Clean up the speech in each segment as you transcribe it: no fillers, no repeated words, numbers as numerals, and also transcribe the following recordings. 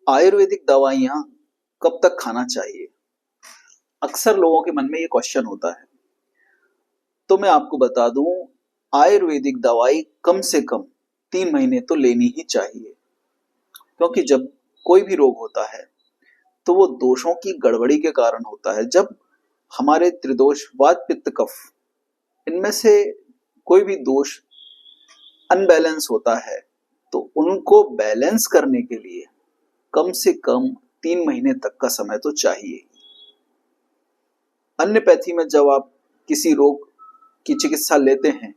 आयुर्वेदिक दवाइयाँ कब तक खाना चाहिए? अक्सर लोगों के मन में ये क्वेश्चन होता है। तो मैं आपको बता दूं, आयुर्वेदिक दवाई कम से कम 3 महीने तो लेनी ही चाहिए, क्योंकि जब कोई भी रोग होता है तो वो दोषों की गड़बड़ी के कारण होता है। जब हमारे त्रिदोष वात पित्त कफ इनमें से कोई भी दोष अनबैलेंस होता है तो उनको बैलेंस करने के लिए कम से कम 3 महीने तक का समय तो चाहिए। अन्यपैथी में जब आप किसी रोग की चिकित्सा लेते हैं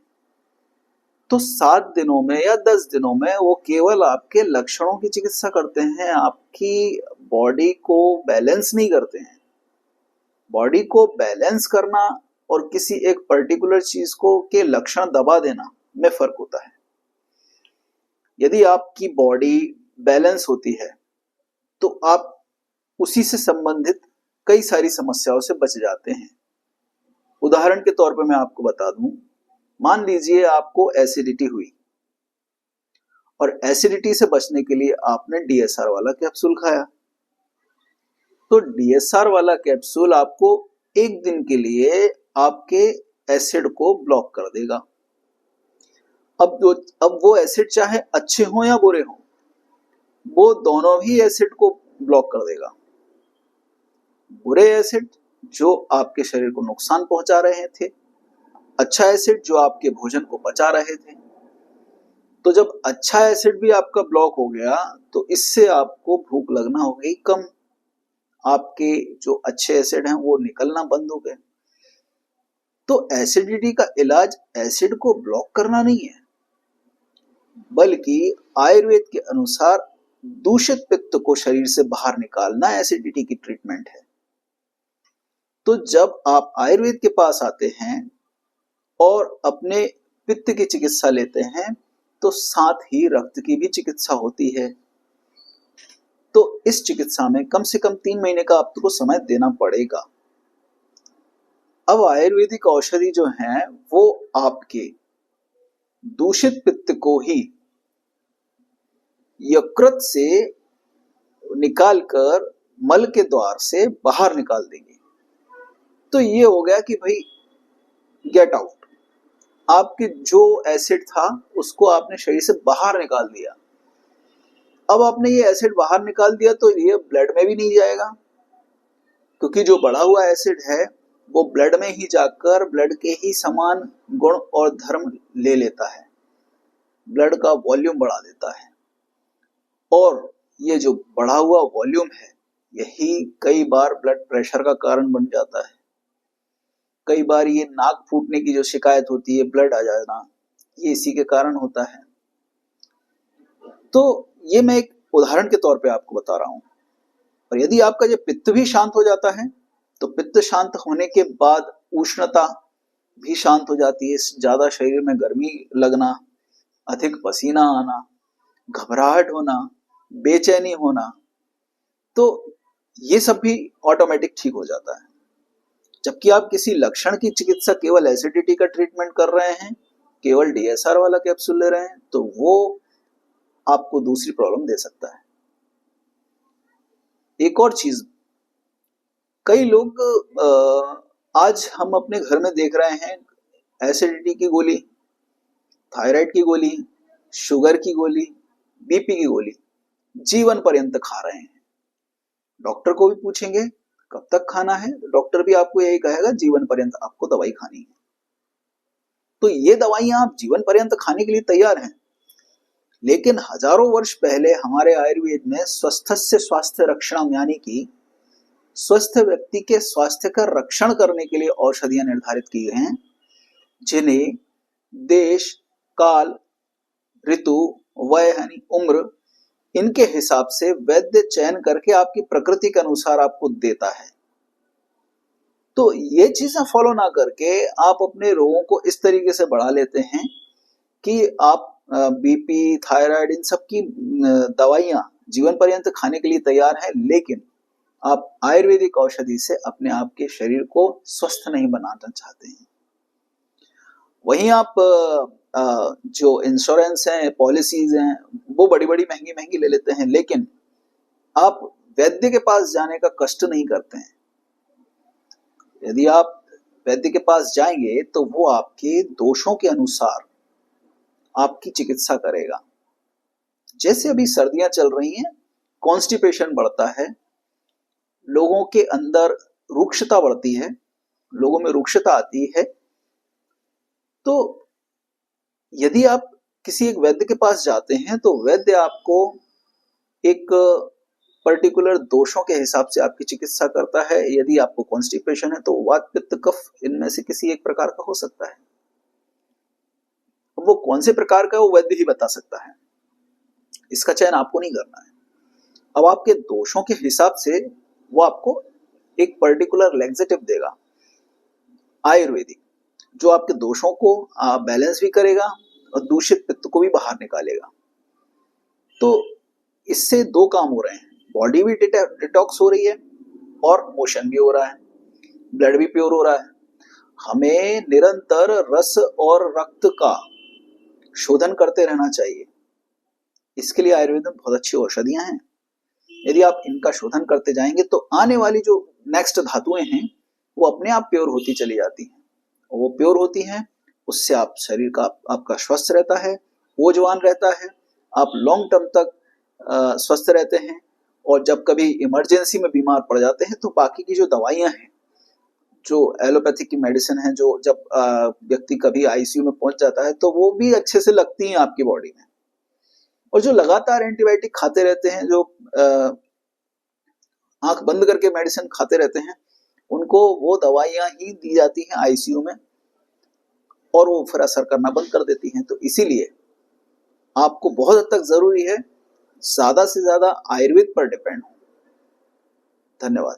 तो 7 दिनों में या 10 दिनों में वो केवल आपके लक्षणों की चिकित्सा करते हैं, आपकी बॉडी को बैलेंस नहीं करते हैं। बॉडी को बैलेंस करना और किसी एक पर्टिकुलर चीज को के लक्षण दबा देना में फर्क होता है। यदि आपकी बॉडी बैलेंस होती है तो आप उसी से संबंधित कई सारी समस्याओं से बच जाते हैं। उदाहरण के तौर पर मैं आपको बता दूं, मान लीजिए आपको एसिडिटी हुई और एसिडिटी से बचने के लिए आपने डीएसआर वाला कैप्सूल खाया। तो डीएसआर वाला कैप्सूल आपको 1 दिन के लिए आपके एसिड को ब्लॉक कर देगा। अब वो एसिड चाहे अच्छे हो या बुरे हो, वो दोनों ही एसिड को ब्लॉक कर देगा। बुरे एसिड जो आपके शरीर को नुकसान पहुंचा रहे थे, अच्छा एसिड जो आपके भोजन को पचा रहे थे। तो जब अच्छा एसिड भी आपका ब्लॉक हो गया तो इससे आपको भूख लगना हो गई कम, आपके जो अच्छे एसिड हैं वो निकलना बंद हो गए। तो एसिडिटी का इलाज एसिड को ब्लॉक करना नहीं है, बल्कि आयुर्वेद के अनुसार दूषित पित्त को शरीर से बाहर निकालना एसिडिटी की ट्रीटमेंट है। तो जब आप आयुर्वेद के पास आते हैं और अपने पित्त की चिकित्सा लेते हैं तो साथ ही रक्त की भी चिकित्सा होती है। तो इस चिकित्सा में कम से कम 3 महीने का आपको समय देना पड़ेगा। अब आयुर्वेदिक औषधि जो है वो आपके दूषित पित्त को ही यकृत से निकालकर मल के द्वार से बाहर निकाल देंगे। तो ये हो गया कि भाई गेट आउट, आपके जो एसिड था उसको आपने शरीर से बाहर निकाल दिया। अब आपने ये एसिड बाहर निकाल दिया तो ये ब्लड में भी नहीं जाएगा, क्योंकि जो बढ़ा हुआ एसिड है वो ब्लड में ही जाकर ब्लड के ही समान गुण और धर्म ले लेता है, ब्लड का वॉल्यूम बढ़ा देता है। और ये जो बढ़ा हुआ वॉल्यूम है यही कई बार ब्लड प्रेशर का कारण बन जाता है। कई बार ये नाक फूटने की जो शिकायत होती है, ब्लड आ जाना, ये इसी के कारण होता है। तो ये मैं एक उदाहरण के तौर पे आपको बता रहा हूं। और यदि आपका जो पित्त भी शांत हो जाता है तो पित्त शांत होने के बाद उष्णता भी शांत हो जाती है। ज्यादा शरीर में गर्मी लगना, अधिक पसीना आना, घबराहट होना, बेचैनी होना, तो ये सब भी ऑटोमेटिक ठीक हो जाता है। जबकि आप किसी लक्षण की चिकित्सा केवल एसिडिटी का ट्रीटमेंट कर रहे हैं, केवल डीएसआर वाला कैप्सूल ले रहे हैं, तो वो आपको दूसरी प्रॉब्लम दे सकता है। एक और चीज, कई लोग आज हम अपने घर में देख रहे हैं एसिडिटी की गोली, थायराइड की गोली, शुगर की गोली, बीपी की गोली जीवन पर्यंत खा रहे हैं। डॉक्टर को भी पूछेंगे कब तक खाना है, डॉक्टर भी आपको यही कहेगा जीवन पर्यंत आपको दवाई खानी है। तो ये दवाइयां आप जीवन पर्यंत खाने के लिए तैयार हैं, लेकिन हजारों वर्ष पहले हमारे आयुर्वेद में स्वस्थस्य स्वास्थ्य रक्षणम, यानी कि स्वस्थ व्यक्ति के स्वास्थ्य का रक्षण करने के लिए औषधियां निर्धारित की गई हैं, जिन्हें देश, काल, ऋतु, वय यानी उम्र, इनके हिसाब से वैद्य चयन करके आपकी प्रकृति के अनुसार आपको देता है। तो ये चीजें फॉलो ना करके आप अपने रोगों को इस तरीके से बढ़ा लेते हैं कि आप बीपी, थायराइड, इन सब की दवाइयां जीवन पर्यंत खाने के लिए तैयार हैं, लेकिन आप आयुर्वेदिक औषधि से अपने आप के शरीर को स्वस्थ नहीं बनाना चाहते हैं। वहीं आप जो इंश्योरेंस हैं, पॉलिसीज हैं, वो बड़ी बड़ी महंगी महंगी ले लेते हैं, लेकिन आप वैद्य के पास जाने का कष्ट नहीं करते हैं। यदि आप वैद्य के पास जाएंगे तो वो आपके दोषों के अनुसार आपकी चिकित्सा करेगा। जैसे अभी सर्दियां चल रही हैं, कॉन्स्टिपेशन बढ़ता है, लोगों के अंदर रुक्षता बढ़ती है, लोगों में रुक्षता आती है। तो यदि आप किसी एक वैद्य के पास जाते हैं तो वैद्य आपको एक पर्टिकुलर दोषों के हिसाब से आपकी चिकित्सा करता है। यदि आपको कॉन्स्टिपेशन है तो वात पित्त कफ इनमें से किसी एक प्रकार का हो सकता है। वो कौन से प्रकार का वो वैद्य ही बता सकता है, इसका चयन आपको नहीं करना है। अब आपके दोषों के हिसाब से वो आपको एक पर्टिकुलर लैक्सेटिव देगा आयुर्वेदिक, जो आपके दोषों को बैलेंस भी करेगा और दूषित पित्त को भी बाहर निकालेगा। तो इससे दो काम हो रहे हैं, बॉडी भी डिटॉक्स हो रही है और मोशन भी हो रहा है, ब्लड भी प्योर हो रहा है। हमें निरंतर रस और रक्त का शोधन करते रहना चाहिए। इसके लिए आयुर्वेद में बहुत अच्छी औषधियां हैं। यदि आप इनका शोधन करते जाएंगे तो आने वाली जो नेक्स्ट धातुएं हैं वो अपने आप प्योर होती चली जाती हैं, और वो प्योर होती हैं, उससे आप शरीर का आपका स्वस्थ रहता है, ऊर्जावान रहता है, आप लॉन्ग टर्म तक स्वस्थ रहते हैं। और जब कभी इमरजेंसी में बीमार पड़ जाते हैं तो बाकी की जो दवाइयां हैं, जो एलोपैथिक की मेडिसिन है, जो जब व्यक्ति कभी आईसीयू में पहुंच जाता है तो वो भी अच्छे से लगती हैं आपकी बॉडी में। और जो लगातार एंटीबायोटिक खाते रहते हैं, जो आंख बंद करके मेडिसिन खाते रहते हैं, उनको वो दवाइयां ही दी जाती हैं आईसीयू में और वो फिर असर करना बंद कर देती हैं। तो इसीलिए आपको बहुत हद तक जरूरी है ज्यादा से ज्यादा आयुर्वेद पर डिपेंड हो। धन्यवाद।